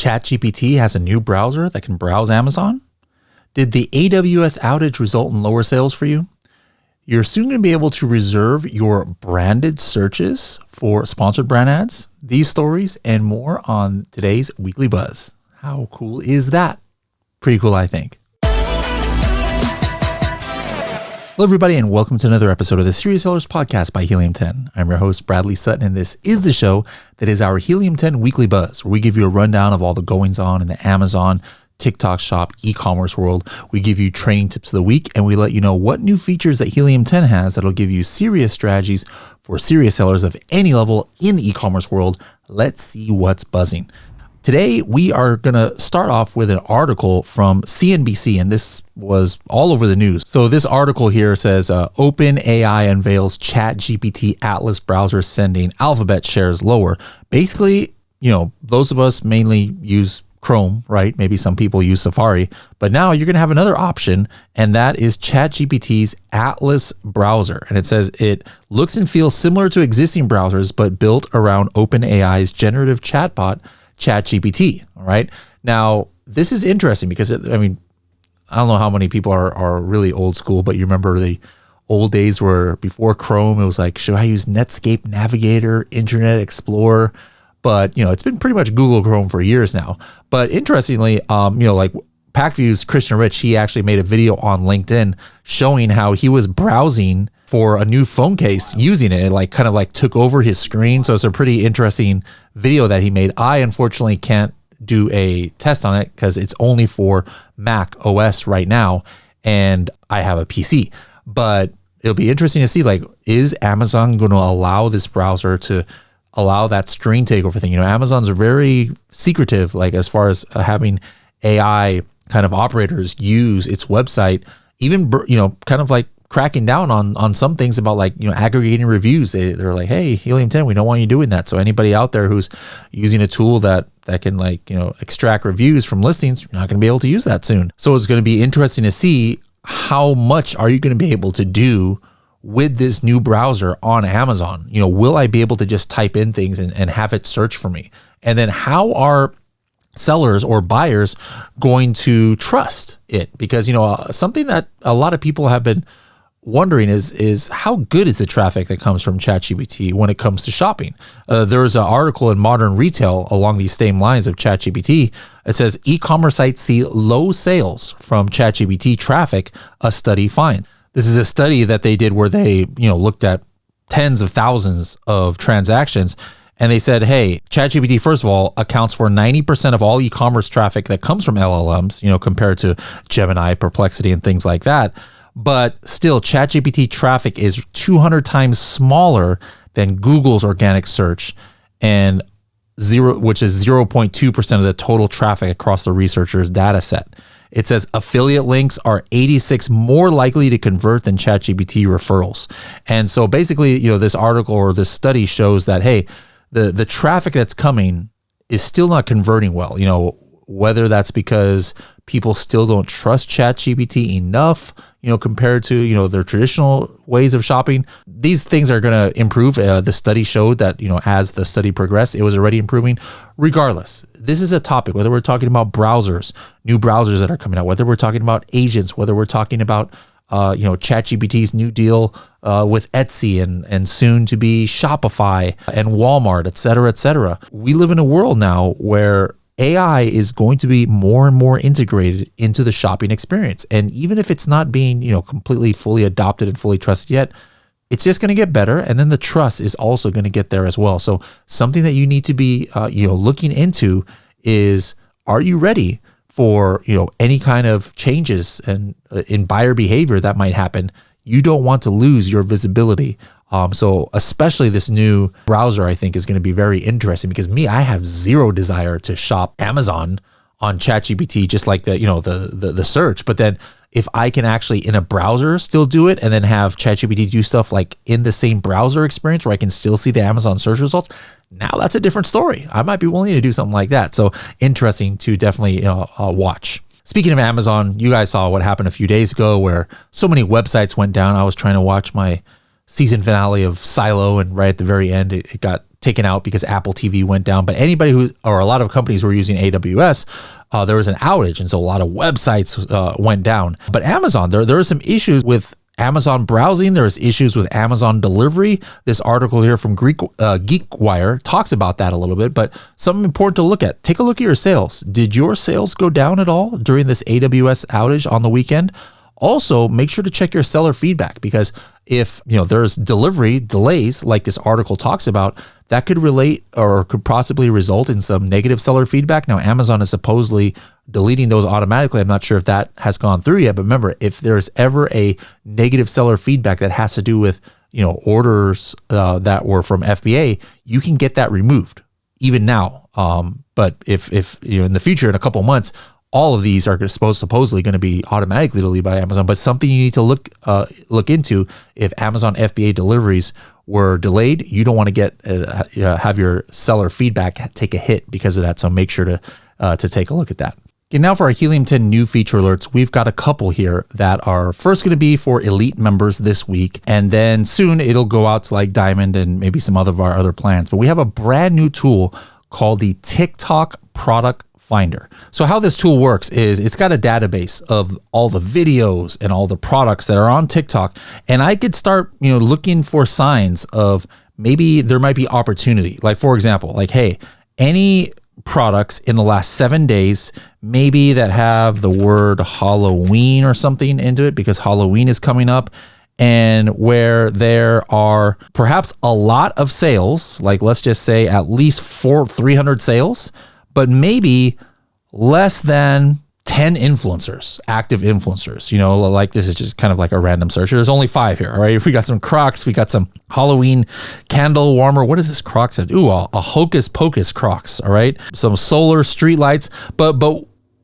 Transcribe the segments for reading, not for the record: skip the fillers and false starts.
ChatGPT has a new browser that can browse Amazon? Did the AWS outage result in lower sales for you? You're soon going to be able to reserve your branded searches for sponsored brand ads. These stories and more on today's Weekly Buzz. How cool is that? Pretty cool, I think. Hello, everybody, and welcome to another episode of the Serious Sellers Podcast by Helium 10. I'm your host, Bradley Sutton, and this is the show that is our Helium 10 Weekly Buzz, where we give you a rundown of all the goings-on in the Amazon, TikTok shop, e-commerce world. We give you training tips of the week, and we let you know what new features that Helium 10 has that'll give you serious strategies for serious sellers of any level in the e-commerce world. Let's see what's buzzing. Today, we are going to start off with an article from CNBC, and this was all over the news. So this article here says, OpenAI unveils ChatGPT Atlas browser sending alphabet shares lower. Basically, those of us mainly use Chrome, right? Maybe some people use Safari, but now you're going to have another option, and that is ChatGPT's Atlas browser. And it says it looks and feels similar to existing browsers, but built around OpenAI's generative chatbot, ChatGPT. All right. Now, this is interesting because, I don't know how many people are really old school, but you remember the old days where before Chrome, it was like, should I use Netscape Navigator, Internet Explorer? But, it's been pretty much Google Chrome for years now. But interestingly, like PackView's Christian Rich, he actually made a video on LinkedIn showing how he was browsing for a new phone case using it. It kind of took over his screen. So it's a pretty interesting video that he made. I unfortunately can't do a test on it because it's only for Mac OS right now, and I have a PC. But it'll be interesting to see, is Amazon going to allow this browser to allow that screen takeover thing? Amazon's very secretive, as far as having AI kind of operators use its website, even, kind of cracking down on some things about aggregating reviews. They're like, hey, Helium 10, we don't want you doing that. So anybody out there who's using a tool that can extract reviews from listings, you're not going to be able to use that soon. So it's going to be interesting to see how much are you going to be able to do with this new browser on Amazon. Will I be able to just type in things and have it search for me? And then how are sellers or buyers going to trust it? Because, something that a lot of people have been wondering is how good is the traffic that comes from ChatGPT when it comes to shopping? There's an article in Modern Retail along these same lines of ChatGPT. It says e-commerce sites see low sales from ChatGPT traffic, a study finds. This is a study that they did where they, looked at tens of thousands of transactions, and they said, hey, ChatGPT, first of all, accounts for 90% of all e-commerce traffic that comes from LLMs, compared to Gemini, Perplexity, and things like that. But still, ChatGPT traffic is 200 times smaller than Google's organic search, and which is 0.2% of the total traffic across the researchers' data set. It says affiliate links are 86 more likely to convert than ChatGPT referrals. And so basically, this article or this study shows that, hey, the traffic that's coming is still not converting well, whether that's because people still don't trust ChatGPT enough, compared to, their traditional ways of shopping. These things are going to improve. The study showed that, as the study progressed, it was already improving. Regardless, this is a topic, whether we're talking about browsers, new browsers that are coming out, whether we're talking about agents, whether we're talking about, ChatGPT's new deal with Etsy and soon to be Shopify and Walmart, et cetera, et cetera. We live in a world now where AI is going to be more and more integrated into the shopping experience. And even if it's not being, completely fully adopted and fully trusted yet, it's just going to get better. And then the trust is also going to get there as well. So something that you need to be, looking into is, are you ready for, any kind of changes and in buyer behavior that might happen? You don't want to lose your visibility. So especially this new browser, I think, is going to be very interesting because I have zero desire to shop Amazon on ChatGPT, just like the search. But then if I can actually in a browser still do it and then have ChatGPT do stuff in the same browser experience where I can still see the Amazon search results, now that's a different story. I might be willing to do something like that. So interesting to definitely watch. Speaking of Amazon, you guys saw what happened a few days ago where so many websites went down. I was trying to watch my season finale of Silo, and right at the very end, it got taken out because Apple TV went down. But anybody or a lot of companies who were using AWS, there was an outage. And so a lot of websites went down. But Amazon, there are some issues with Amazon browsing. There's issues with Amazon delivery. This article here from GeekWire talks about that a little bit, but something important to look at. Take a look at your sales. Did your sales go down at all during this AWS outage on the weekend? Also, make sure to check your seller feedback, because if there's delivery delays like this article talks about, that could relate or could possibly result in some negative seller feedback. Now, Amazon is supposedly deleting those automatically. I'm not sure if that has gone through yet, but remember, if there's ever a negative seller feedback that has to do with orders that were from FBA, you can get that removed even now. But if in the future, in a couple months, all of these are supposedly going to be automatically deleted by Amazon, but something you need to look into. If Amazon FBA deliveries were delayed, you don't want to get have your seller feedback take a hit because of that. So make sure to take a look at that. Okay, now for our Helium 10 new feature alerts, we've got a couple here that are first going to be for elite members this week, and then soon it'll go out to like Diamond and maybe some of our other plans. But we have a brand new tool called the TikTok Product Finder. So how this tool works is it's got a database of all the videos and all the products that are on TikTok, and I could start looking for signs of maybe there might be opportunity. Like, for example, like, hey, any products in the last 7 days maybe that have the word Halloween or something into it, because Halloween is coming up, and where there are perhaps a lot of sales, like let's just say at least 300 sales, but maybe less than 10 influencers, active influencers. Like this is just kind of like a random search. There's only 5 here, all right? We got some Crocs, we got some Halloween candle warmer. What is this Crocs? Ooh, a Hocus Pocus Crocs, all right? Some solar street lights. But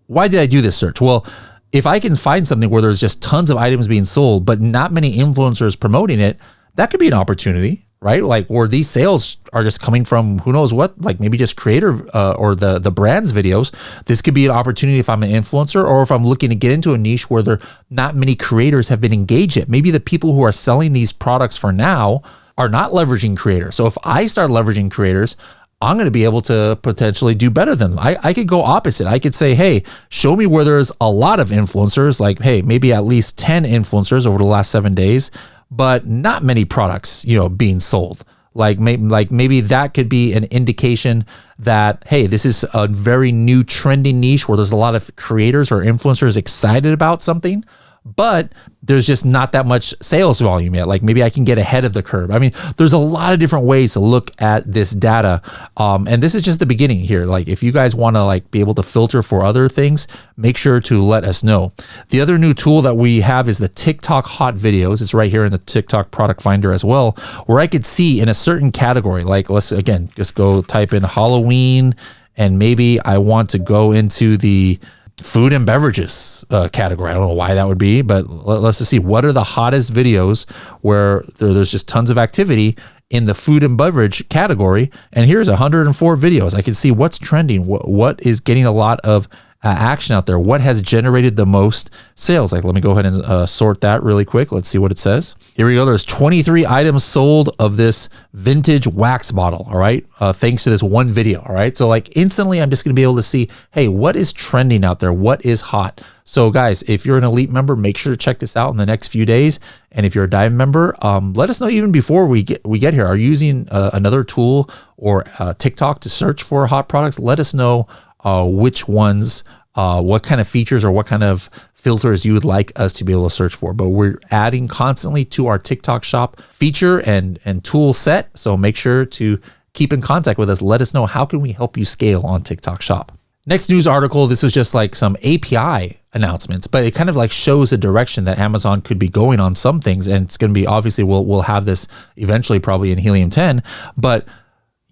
why did I do this search? Well, if I can find something where there's just tons of items being sold, but not many influencers promoting it, that could be an opportunity, right? Like where these sales are just coming from who knows what, like maybe just creator or the brand's videos. This could be an opportunity if I'm an influencer, or if I'm looking to get into a niche where there not many creators have been engaged yet. Maybe the people who are selling these products for now are not leveraging creators. So if I start leveraging creators, I'm going to be able to potentially do better than them. I could go opposite. I could say, hey, show me where there's a lot of influencers, like, hey, maybe at least 10 influencers over the last 7 days, but not many products, being sold. Like maybe that could be an indication that, hey, this is a very new trending niche where there's a lot of creators or influencers excited about something, but there's just not that much sales volume yet. Like maybe I can get ahead of the curve. I mean, there's a lot of different ways to look at this data. And this is just the beginning here. Like if you guys want to like be able to filter for other things, make sure to let us know. The other new tool that we have is the TikTok hot videos. It's right here in the TikTok product finder as well, where I could see in a certain category, like let's again, just go type in Halloween, and maybe I want to go into the food and beverages category. I don't know why that would be, but let's just see what are the hottest videos where there's just tons of activity in the food and beverage category. And here's 104 videos. I can see what's trending, what is getting a lot of action out there, what has generated the most sales. Like, let me go ahead and sort that really quick. Let's see what it says. Here we go. There's 23 items sold of this vintage wax bottle. All right. Thanks to this one video. All right. So like instantly, I'm just going to be able to see, hey, what is trending out there? What is hot? So guys, if you're an elite member, make sure to check this out in the next few days. And if you're a Diamond member, let us know even before we get here. Are you using another tool or TikTok to search for hot products? Let us know which ones, what kind of features or what kind of filters you would like us to be able to search for. But we're adding constantly to our TikTok shop feature and tool set. So make sure to keep in contact with us. Let us know how can we help you scale on TikTok shop. Next news article, this is just like some API announcements, but it kind of like shows the direction that Amazon could be going on some things. And it's going to be, obviously we'll have this eventually probably in Helium 10, but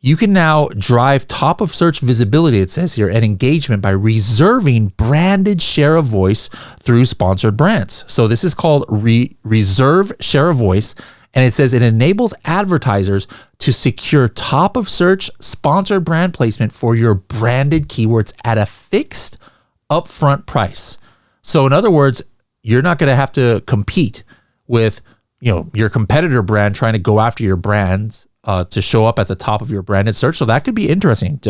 you can now drive top of search visibility, it says here, and engagement by reserving branded share of voice through sponsored brands. So this is called reserve share of voice. And it says it enables advertisers to secure top of search sponsored brand placement for your branded keywords at a fixed upfront price. So in other words, you're not going to have to compete with, your competitor brand trying to go after your brand's to show up at the top of your branded search. So that could be interesting.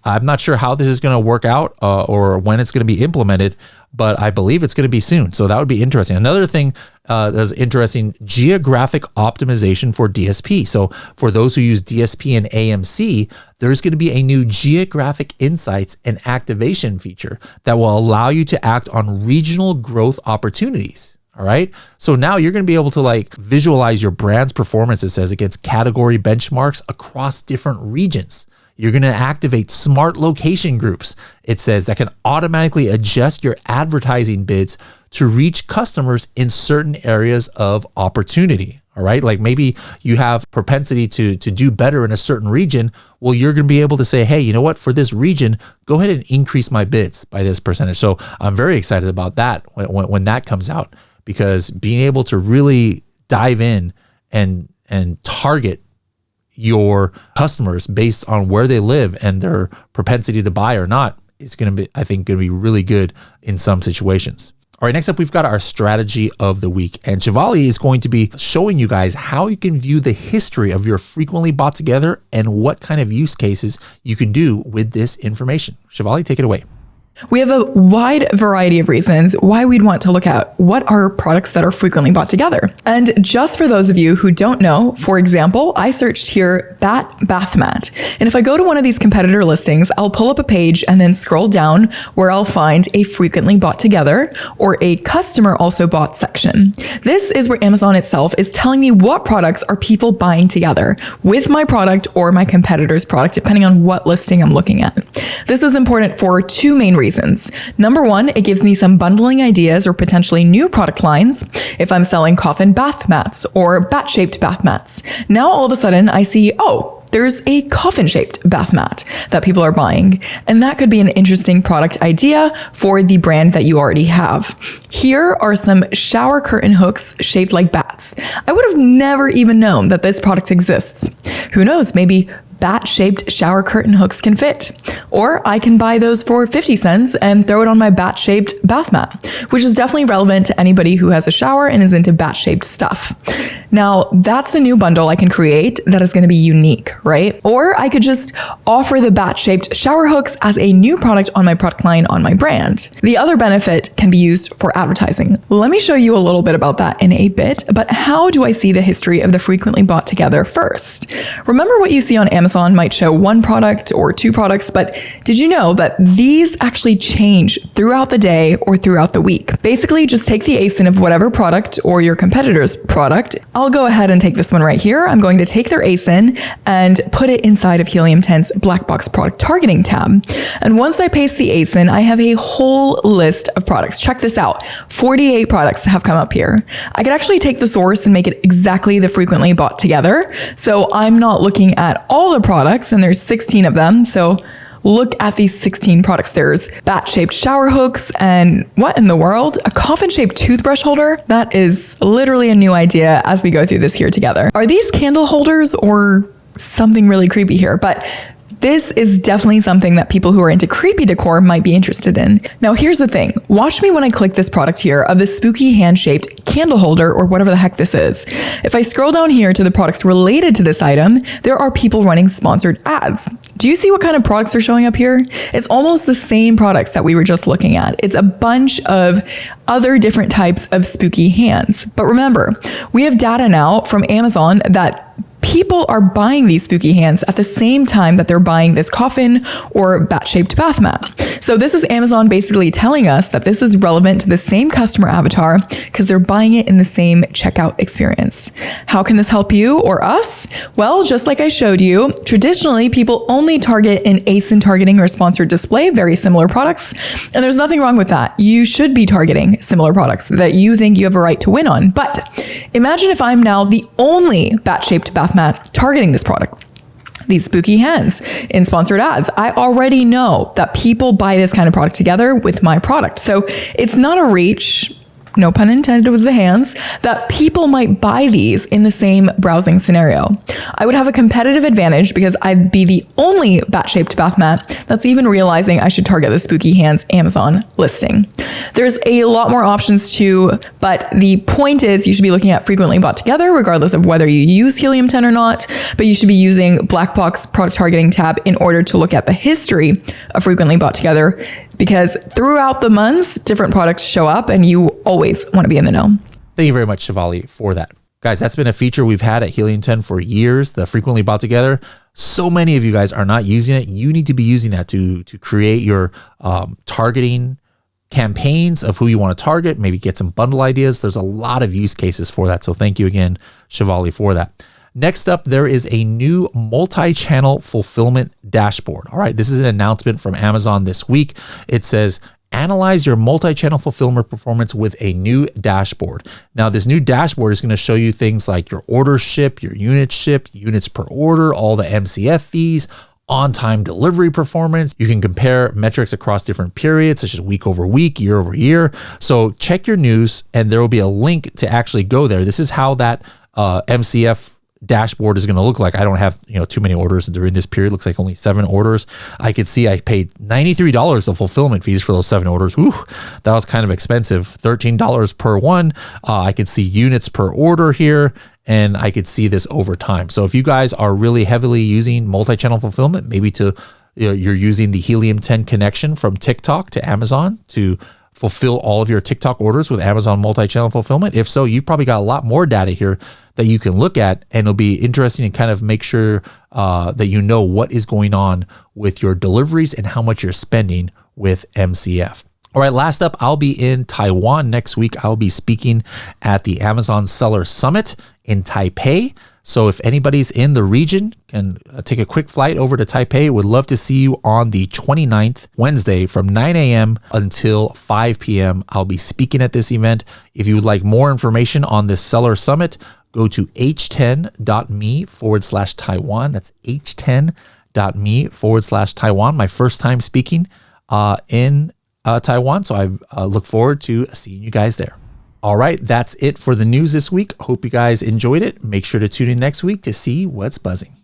I'm not sure how this is going to work out or when it's going to be implemented, but I believe it's going to be soon. So that would be interesting. Another thing that's interesting, geographic optimization for DSP. So for those who use DSP and AMC, there's going to be a new geographic insights and activation feature that will allow you to act on regional growth opportunities. All right. So now you're going to be able to like visualize your brand's performance, it says, against category benchmarks across different regions. You're going to activate smart location groups, it says, that can automatically adjust your advertising bids to reach customers in certain areas of opportunity. All right. Like maybe you have propensity to do better in a certain region. Well, you're going to be able to say, hey, you know what, for this region, go ahead and increase my bids by this percentage. So I'm very excited about that when that comes out, because being able to really dive in and target your customers based on where they live and their propensity to buy or not is going to be, I think, going to be really good in some situations. All right, next up, we've got our strategy of the week. And Shivali is going to be showing you guys how you can view the history of your frequently bought together and what kind of use cases you can do with this information. Shivali, take it away. We have a wide variety of reasons why we'd want to look at what are products that are frequently bought together. And just for those of you who don't know, for example, I searched here bat bath mat. And if I go to one of these competitor listings, I'll pull up a page and then scroll down where I'll find a frequently bought together or a customer also bought section. This is where Amazon itself is telling me what products are people buying together with my product or my competitor's product, depending on what listing I'm looking at. This is important for two main reasons. Number one, it gives me some bundling ideas or potentially new product lines if I'm selling coffin bath mats or bat-shaped bath mats. Now all of a sudden I see, oh, there's a coffin-shaped bath mat that people are buying. And that could be an interesting product idea for the brand that you already have. Here are some shower curtain hooks shaped like bats. I would have never even known that this product exists. Who knows, maybe bat-shaped shower curtain hooks can fit. Or I can buy those for 50 cents and throw it on my bat-shaped bath mat, which is definitely relevant to anybody who has a shower and is into bat-shaped stuff. Now, that's a new bundle I can create that is going to be unique, right? Or I could just offer the bat-shaped shower hooks as a new product on my product line on my brand. The other benefit can be used for advertising. Let me show you a little bit about that in a bit, but how do I see the history of the frequently bought together first? Remember what you see on Amazon might show one product or two products, but did you know that these actually change throughout the day or throughout the week? Basically, just take the ASIN of whatever product or your competitor's product. I'll go ahead and take this one right here. I'm going to take their ASIN and put it inside of Helium 10's Black Box Product Targeting tab. And once I paste the ASIN, I have a whole list of products. Check this out. 48 products have come up here. I could actually take the source and make it exactly the frequently bought together. So I'm not looking at all the products, and there's 16 of them. So look at these 16 products. There's bat-shaped shower hooks and what in the world? A coffin-shaped toothbrush holder? That is literally a new idea as we go through this here together. Are these candle holders or something really creepy here? But this is definitely something that people who are into creepy decor might be interested in. Now, here's the thing. Watch me when I click this product here of the spooky hand-shaped candle holder or whatever the heck this is. If I scroll down here to the products related to this item, there are people running sponsored ads. Do you see what kind of products are showing up here? It's almost the same products that we were just looking at. It's a bunch of other different types of spooky hands. But remember, we have data now from Amazon that people are buying these spooky hands at the same time that they're buying this coffin or bat-shaped bath mat. So this is Amazon basically telling us that this is relevant to the same customer avatar because they're buying it in the same checkout experience. How can this help you or us? Well, just like I showed you, traditionally people only target in ASIN targeting or sponsored display, very similar products. And there's nothing wrong with that. You should be targeting similar products that you think you have a right to win on. But imagine if I'm now the only bat-shaped bath mat targeting this product. These spooky hands in sponsored ads. I already know that people buy this kind of product together with my product. So it's not a reach. no pun intended with the hands, that people might buy these in the same browsing scenario. I would have a competitive advantage because I'd be the only bat-shaped bath mat that's even realizing I should target the Spooky Hands Amazon listing. There's a lot more options too, but the point is you should be looking at frequently bought together regardless of whether you use Helium 10 or not, but you should be using Black Box product targeting tab in order to look at the history of frequently bought together, because throughout the months, different products show up and you always want to be in the know. Thank you very much, Shivali, for that. Guys, that's been a feature we've had at Helium 10 for years, the frequently bought together. So many of you guys are not using it. You need to be using that to create your targeting campaigns of who you want to target, maybe get some bundle ideas. There's a lot of use cases for that. So thank you again, Shivali, for that. Next up, there is a new multi-channel fulfillment dashboard. All right, this is an announcement from Amazon this week. It says, analyze your multi-channel fulfillment performance with a new dashboard. Now, this new dashboard is going to show you things like your order ship, your units shipped, units per order, all the MCF fees, on-time delivery performance. You can compare metrics across different periods, such as week over week, year over year. So check your news, and there will be a link to actually go there. This is how that MCF dashboard is going to look like. I don't have too many orders during this period. Looks like only 7 orders. I could see I paid $93 of fulfillment fees for those 7 orders. Whew, that was kind of expensive. $13 per one. I could see units per order here, and I could see this over time. So if you guys are really heavily using multi-channel fulfillment, maybe you're using the Helium 10 connection from TikTok to Amazon to fulfill all of your TikTok orders with Amazon multi-channel fulfillment. If so, you've probably got a lot more data here that you can look at, and it'll be interesting to kind of make sure that you know what is going on with your deliveries and how much you're spending with MCF. All right, last up, I'll be in Taiwan next week. I'll be speaking at the Amazon Seller Summit in Taipei. So if anybody's in the region, can take a quick flight over to Taipei. Would love to see you on the 29th, Wednesday, from 9 a.m. until 5 p.m. I'll be speaking at this event. If you would like more information on this Seller Summit, go to h10.me/Taiwan. That's h10.me/Taiwan. My first time speaking in Taiwan. So I look forward to seeing you guys there. All right, that's it for the news this week. Hope you guys enjoyed it. Make sure to tune in next week to see what's buzzing.